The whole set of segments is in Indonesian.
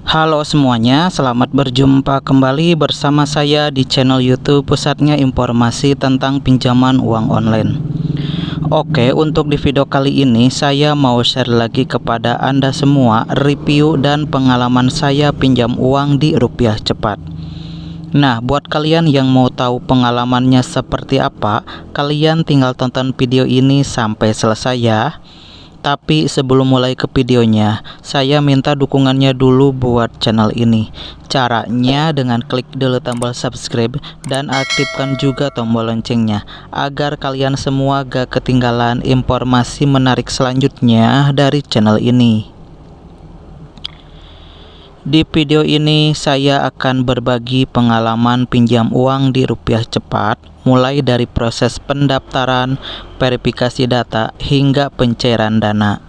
Halo semuanya, selamat berjumpa kembali bersama saya di channel YouTube Pusatnya Informasi tentang Pinjaman Uang Online. Oke, untuk di video kali ini saya mau share lagi kepada Anda semua review dan pengalaman saya pinjam uang di Rupiah Cepat. Nah, buat kalian yang mau tahu pengalamannya seperti apa, kalian tinggal tonton video ini sampai selesai ya. Tapi sebelum mulai ke videonya, saya minta dukungannya dulu buat channel ini. Caranya dengan klik dulu tombol subscribe dan aktifkan juga tombol loncengnya, agar kalian semua gak ketinggalan informasi menarik selanjutnya dari channel ini. Di video ini saya akan berbagi pengalaman pinjam uang di Rupiah Cepat, mulai dari proses pendaftaran, verifikasi data, hingga pencairan dana.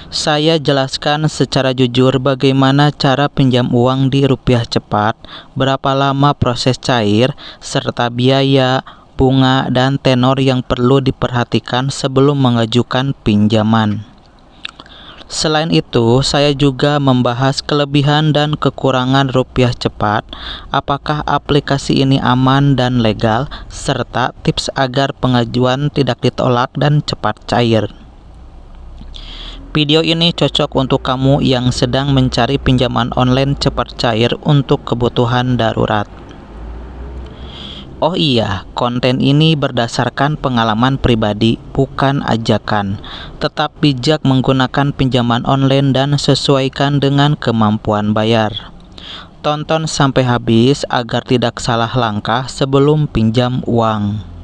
Saya jelaskan secara jujur bagaimana cara pinjam uang di Rupiah Cepat, berapa lama proses cair, serta biaya, bunga, dan tenor yang perlu diperhatikan sebelum mengajukan pinjaman. Selain itu, saya juga membahas kelebihan dan kekurangan Rupiah Cepat, apakah aplikasi ini aman dan legal, serta tips agar pengajuan tidak ditolak dan cepat cair. Video ini cocok untuk kamu yang sedang mencari pinjaman online cepat cair untuk kebutuhan darurat. Oh iya, konten ini berdasarkan pengalaman pribadi, bukan ajakan. Tetap bijak menggunakan pinjaman online dan sesuaikan dengan kemampuan bayar. Tonton sampai habis agar tidak salah langkah sebelum pinjam uang.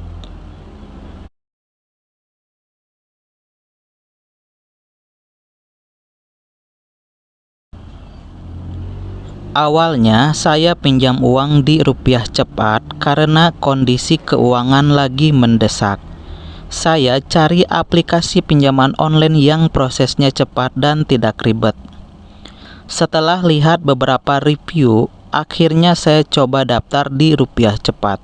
Awalnya saya pinjam uang di Rupiah Cepat karena kondisi keuangan lagi mendesak. Saya cari aplikasi pinjaman online yang prosesnya cepat dan tidak ribet. Setelah lihat beberapa review, akhirnya saya coba daftar di Rupiah Cepat.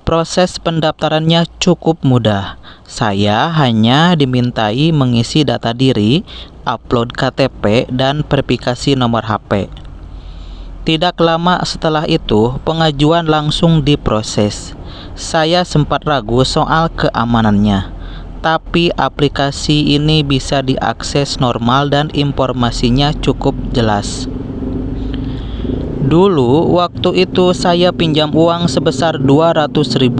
Proses pendaftarannya cukup mudah. Saya hanya dimintai mengisi data diri, upload KTP, dan verifikasi nomor HP. Tidak lama setelah itu, pengajuan langsung diproses. Saya sempat ragu soal keamanannya, tapi aplikasi ini bisa diakses normal dan informasinya cukup jelas. Dulu, waktu itu saya pinjam uang sebesar Rp200.000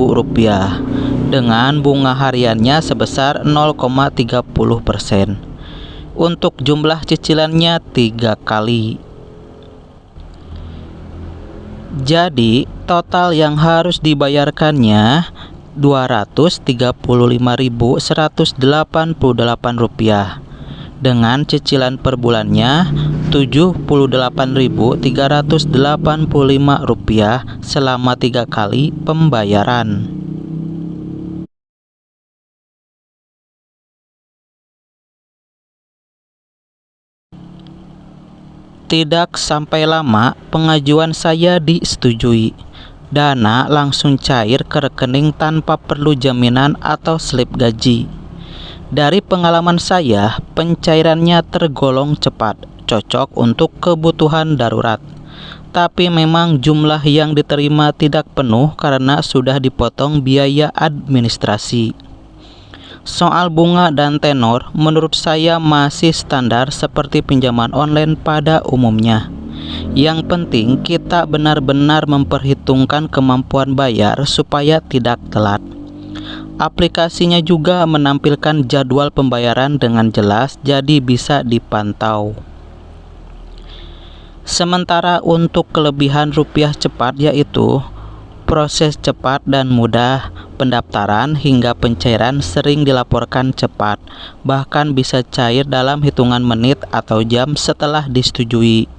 dengan bunga hariannya sebesar 0,30%. Untuk jumlah cicilannya 3 kali. Jadi, total yang harus dibayarkannya Rp235.188 dengan cicilan per bulannya Rp78.385 selama 3 kali pembayaran. Tidak sampai lama, pengajuan saya disetujui. Dana langsung cair ke rekening tanpa perlu jaminan atau slip gaji. Dari pengalaman saya, pencairannya tergolong cepat, cocok untuk kebutuhan darurat. Tapi memang jumlah yang diterima tidak penuh karena sudah dipotong biaya administrasi. Soal bunga dan tenor, menurut saya masih standar seperti pinjaman online pada umumnya. Yang penting kita benar-benar memperhitungkan kemampuan bayar supaya tidak telat. Aplikasinya juga menampilkan jadwal pembayaran dengan jelas, jadi bisa dipantau. Sementara untuk kelebihan Rupiah Cepat yaitu proses cepat dan mudah, pendaftaran hingga pencairan sering dilaporkan cepat, bahkan bisa cair dalam hitungan menit atau jam setelah disetujui.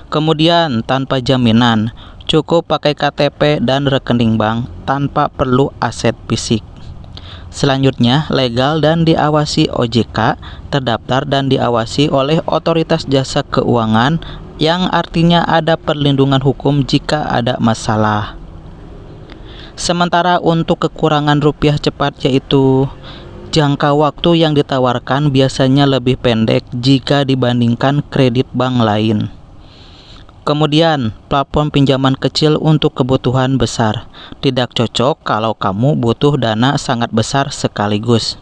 Kemudian tanpa jaminan, cukup pakai KTP dan rekening bank tanpa perlu aset fisik. Selanjutnya, legal dan diawasi OJK, terdaftar dan diawasi oleh Otoritas Jasa Keuangan, yang artinya ada perlindungan hukum jika ada masalah. Sementara untuk kekurangan Rupiah Cepat yaitu jangka waktu yang ditawarkan biasanya lebih pendek jika dibandingkan kredit bank lain. Kemudian, plafon pinjaman kecil untuk kebutuhan besar. Tidak cocok kalau kamu butuh dana sangat besar sekaligus.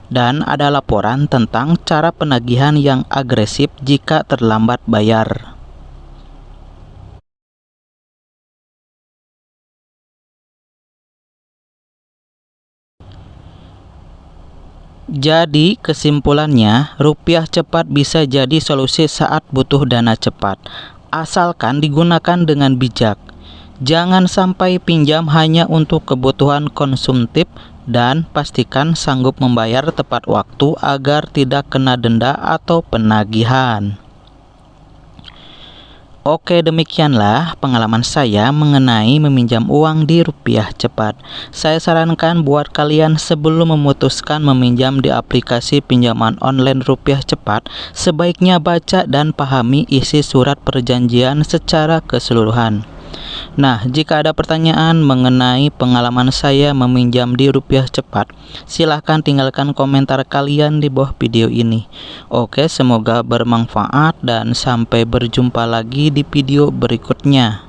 Dan ada laporan tentang cara penagihan yang agresif jika terlambat bayar. Jadi kesimpulannya, rupiah cepat bisa jadi solusi saat butuh dana cepat, asalkan digunakan dengan bijak. Jangan sampai pinjam hanya untuk kebutuhan konsumtif dan pastikan sanggup membayar tepat waktu agar tidak kena denda atau penagihan. Oke, demikianlah pengalaman saya mengenai meminjam uang di rupiah cepat. Saya sarankan buat kalian sebelum memutuskan meminjam di aplikasi pinjaman online rupiah cepat, sebaiknya baca dan pahami isi surat perjanjian secara keseluruhan. Nah, jika ada pertanyaan mengenai pengalaman saya meminjam di rupiah cepat, silahkan tinggalkan komentar kalian di bawah video ini. Oke, semoga bermanfaat dan sampai berjumpa lagi di video berikutnya.